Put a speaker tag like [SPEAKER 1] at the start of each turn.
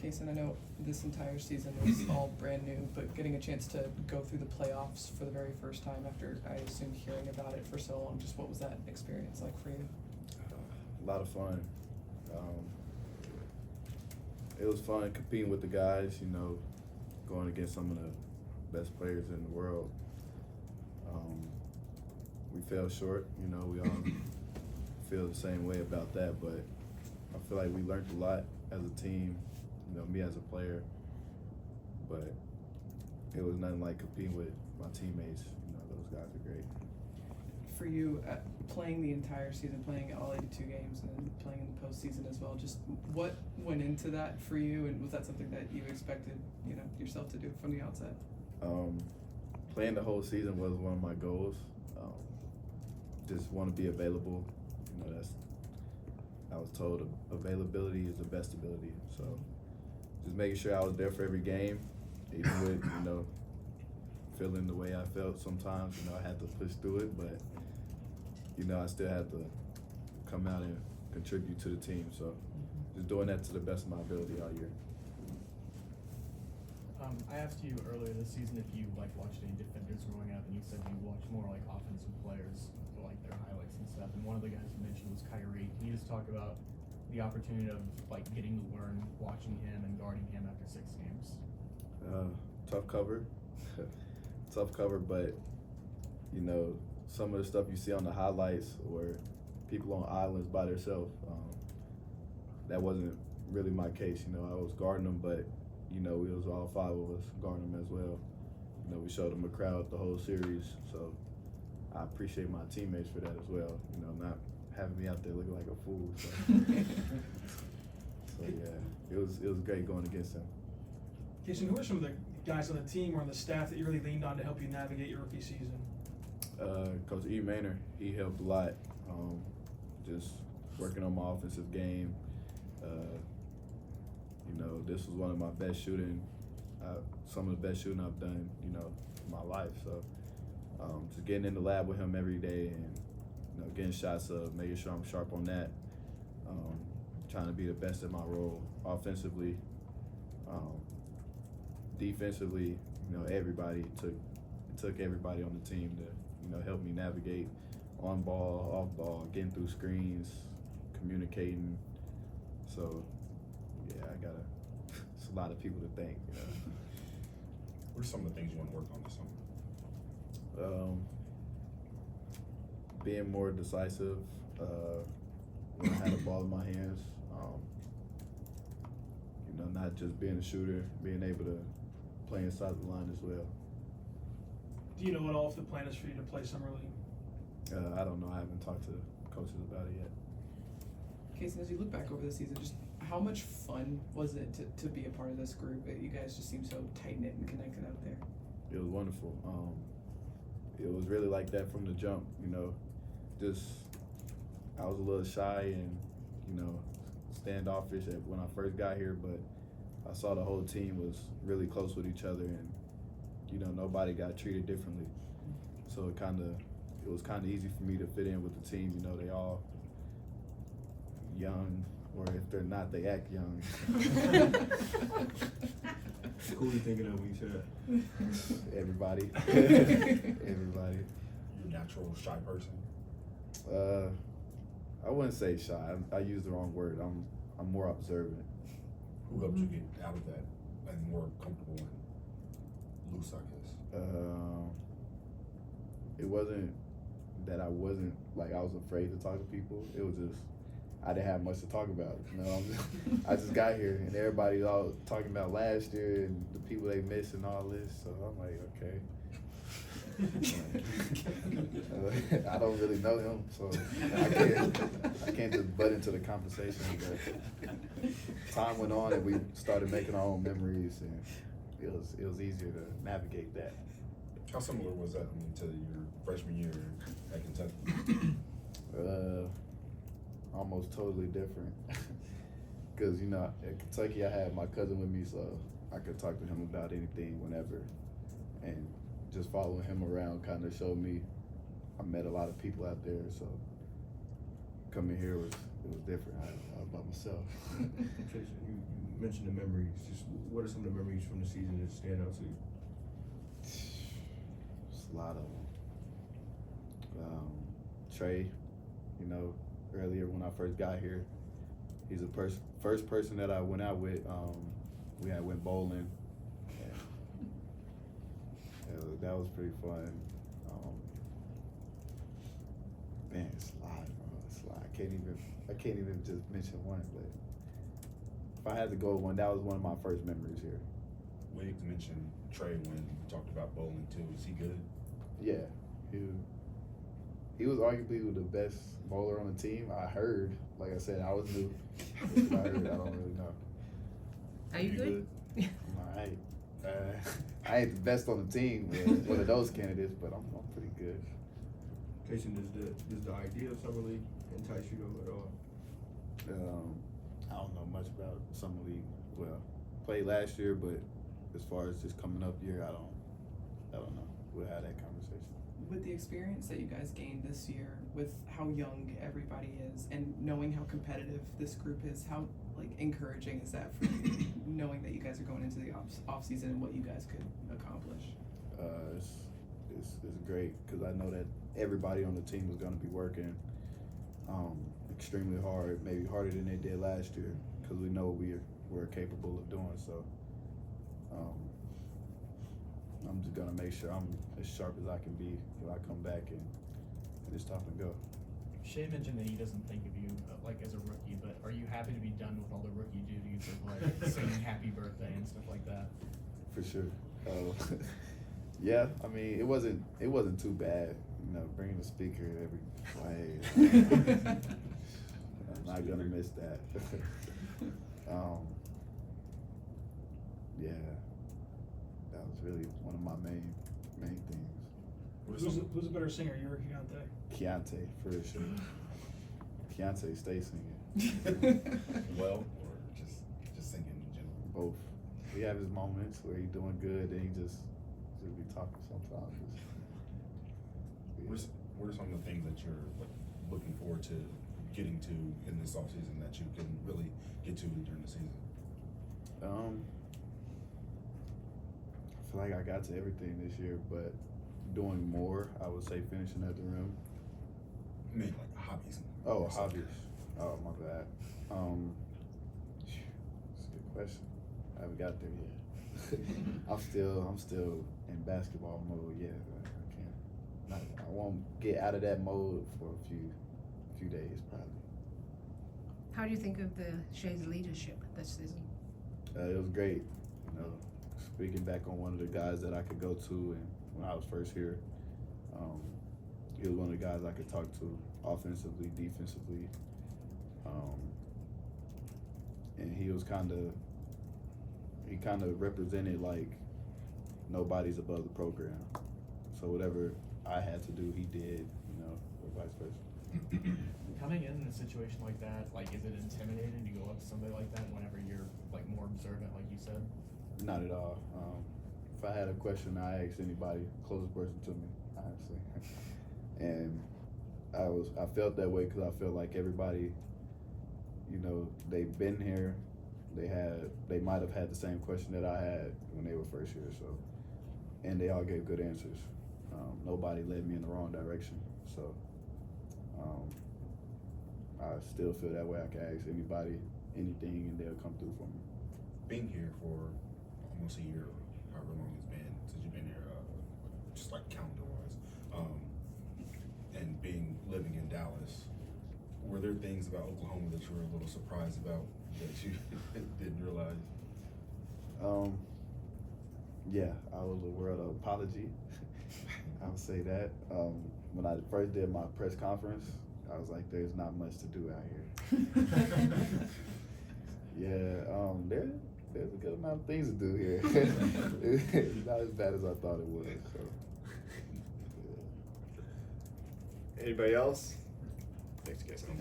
[SPEAKER 1] Cason, I know this entire season was all brand new, but getting a chance to go through the playoffs for the very first time after, I assume, hearing about it for so long, just what was that experience like for you?
[SPEAKER 2] A lot of fun. It was fun competing with the guys, you know, going against some of the best players in the world. We fell short, you know, we all feel the same way about that, but I feel like we learned a lot as a team, you know, me as a player, but it was nothing like competing with my teammates. You know, those guys are great.
[SPEAKER 1] For you, playing the entire season, playing all 82 games and then playing in the postseason as well, just what went into that for you, and was that something that you expected, you know, yourself to do from the outset?
[SPEAKER 2] Playing the whole season was one of my goals. Just want to be available. You know, I was told availability is the best ability. So just making sure I was there for every game, even with, you know, feeling the way I felt sometimes. You know, I had to push through it, but, you know, I still had to come out and contribute to the team. So just doing that to the best of my ability all year.
[SPEAKER 3] I asked you earlier this season if you watched any defenders growing up, and you said you watched more offensive players for their highlights and stuff. And one of the guys you mentioned was Kyrie. Can you just talk about the opportunity of getting to learn watching him and guarding him after 6 games?
[SPEAKER 2] Tough cover, tough cover, but you know, some of the stuff you see on the highlights or people on islands by themselves, that wasn't really my case. You know, I was guarding them, but you know, we was all 5 of us guarding them as well. You know, we showed them a crowd the whole series, so I appreciate my teammates for that as well. You know, not having me out there looking like a fool. So, so yeah, it was great going against them.
[SPEAKER 4] Cason, who are some of the guys on the team or on the staff that you really leaned on to help you navigate your rookie season?
[SPEAKER 2] Coach E. Maynor, he helped a lot. Just working on my offensive game. You know, this was one of my best shooting, some of the best shooting I've done, you know, in my life. So just getting in the lab with him every day and, you know, getting shots up, making sure I'm sharp on that, trying to be the best at my role offensively. Defensively, you know, everybody took everybody on the team to, you know, help me navigate on ball, off ball, getting through screens, communicating. So, yeah, it's a lot of people to thank, you know.
[SPEAKER 5] What are some of the things you want to work on this summer?
[SPEAKER 2] Being more decisive when I had the ball in my hands. You know, not just being a shooter, being able to play inside the line as well.
[SPEAKER 4] Do you know at all if the plan is for you to play summer league?
[SPEAKER 2] I don't know. I haven't talked to coaches about it yet.
[SPEAKER 1] Cason, as you look back over the season, just how much fun was it to be a part of this group? You guys just seem so tight-knit and connected out there.
[SPEAKER 2] It was wonderful. It was really like that from the jump, you know. Just, I was a little shy and, you know, standoffish when I first got here, but I saw the whole team was really close with each other and, you know, nobody got treated differently. So it was kind of easy for me to fit in with the team. You know, they all young, or if they're not, they act young.
[SPEAKER 6] Who are you thinking of when you say that?
[SPEAKER 2] Everybody. Everybody.
[SPEAKER 5] You're a natural shy person?
[SPEAKER 2] I wouldn't say shy. I use the wrong word. I'm more observant.
[SPEAKER 5] Who helped you get out of that and more comfortable and loose, I guess?
[SPEAKER 2] It wasn't that I wasn't, I was afraid to talk to people. It was just, I didn't have much to talk about. You know, I just got here and everybody's all talking about last year and the people they missed and all this. So I'm like, okay. I don't really know him, so I can't just butt into the conversation. But time went on and we started making our own memories, and it was easier to navigate that.
[SPEAKER 5] How similar was that to your freshman year at Kentucky?
[SPEAKER 2] Almost totally different. Because, you know, at Kentucky I had my cousin with me, so I could talk to him about anything whenever. And just following him around kind of showed me I met a lot of people out there, so coming here was different. I was by myself.
[SPEAKER 6] You mention the memories. Just what are some of the memories from the season that stand out to you?
[SPEAKER 2] It's a lot of them. Trey, you know, earlier when I first got here, he's the first person that I went out with. We had went bowling. That was pretty fun. Man, slide, bro. Slide. I can't even just mention one, but if I had to go with one, that was one of my first memories here.
[SPEAKER 5] Wade mentioned Trey when you talked about bowling too. Is he good?
[SPEAKER 2] Yeah, he was arguably the best bowler on the team. I heard, like I said, I was new. I heard, I don't really know.
[SPEAKER 7] Are you good?
[SPEAKER 2] I'm alright. I ain't the best on the team, one of those candidates, but I'm pretty good.
[SPEAKER 6] Cason, does the idea of summer league entice you at all?
[SPEAKER 2] I don't know much about summer league. Well, played last year, but as far as just coming up year, I don't know. We'll have that conversation.
[SPEAKER 1] With the experience that you guys gained this year, with how young everybody is, and knowing how competitive this group is, how encouraging is that for you, knowing that you guys are going into the off season and what you guys could accomplish?
[SPEAKER 2] It's great because I know that everybody on the team is going to be working extremely hard, maybe harder than they did last year, because we know we're capable of doing so. I'm just gonna make sure I'm as sharp as I can be when I come back and it's time to go.
[SPEAKER 3] Shea mentioned that he doesn't think of you as a rookie, but are you happy to be done with all the rookie duties of saying happy birthday and stuff like that?
[SPEAKER 2] For sure. Yeah, I mean it wasn't too bad. You know, bringing the speaker every play. I'm not gonna miss that. Yeah, that was really one of my main things.
[SPEAKER 4] Who's a better singer, you or Keontae?
[SPEAKER 2] Keontae, for sure. Keontae stays singing.
[SPEAKER 5] Well, or just singing in general?
[SPEAKER 2] Both. He have his moments where he's doing good, and he just be talking sometimes.
[SPEAKER 5] What are some of the things that you're looking forward to getting to in this offseason that you can really get to during the season?
[SPEAKER 2] I feel like I got to everything this year, but doing more, I would say finishing at the rim.
[SPEAKER 5] I mean, hobbies.
[SPEAKER 2] Oh, hobbies. Oh, my bad. That's a good question. I haven't got there yet. I'm still in basketball mode. Yeah, I won't get out of that mode for a few days probably.
[SPEAKER 7] How do you think of Shea's leadership this season?
[SPEAKER 2] It was great. You know, speaking back on one of the guys that I could go to, and when I was first here, he was one of the guys I could talk to offensively, defensively, and he kind of represented like nobody's above the program. So whatever I had to do, he did, you know, or vice versa.
[SPEAKER 3] Coming in a situation like that, is it intimidating to go up to somebody like that whenever you're more observant, like you said?
[SPEAKER 2] Not at all. If I had a question, I asked anybody, closest person to me, honestly. And I felt that way because I felt like everybody, you know, they've been here. They might have had the same question that I had when they were first here. So, and they all gave good answers. Nobody led me in the wrong direction. So, I still feel that way. I can ask anybody anything, and they'll come through for me.
[SPEAKER 5] Being here for almost a year, however long it's been since you've been here, just calendar-wise, and living in Dallas, were there things about Oklahoma that you were a little surprised about that you didn't realize?
[SPEAKER 2] Yeah, I was a world of apology. I would say that. When I first did my press conference, I was like, there's not much to do out here. Yeah, there's a good amount of things to do here. It's not as bad as I thought it was. So, yeah.
[SPEAKER 8] Anybody else? Thanks, Cason.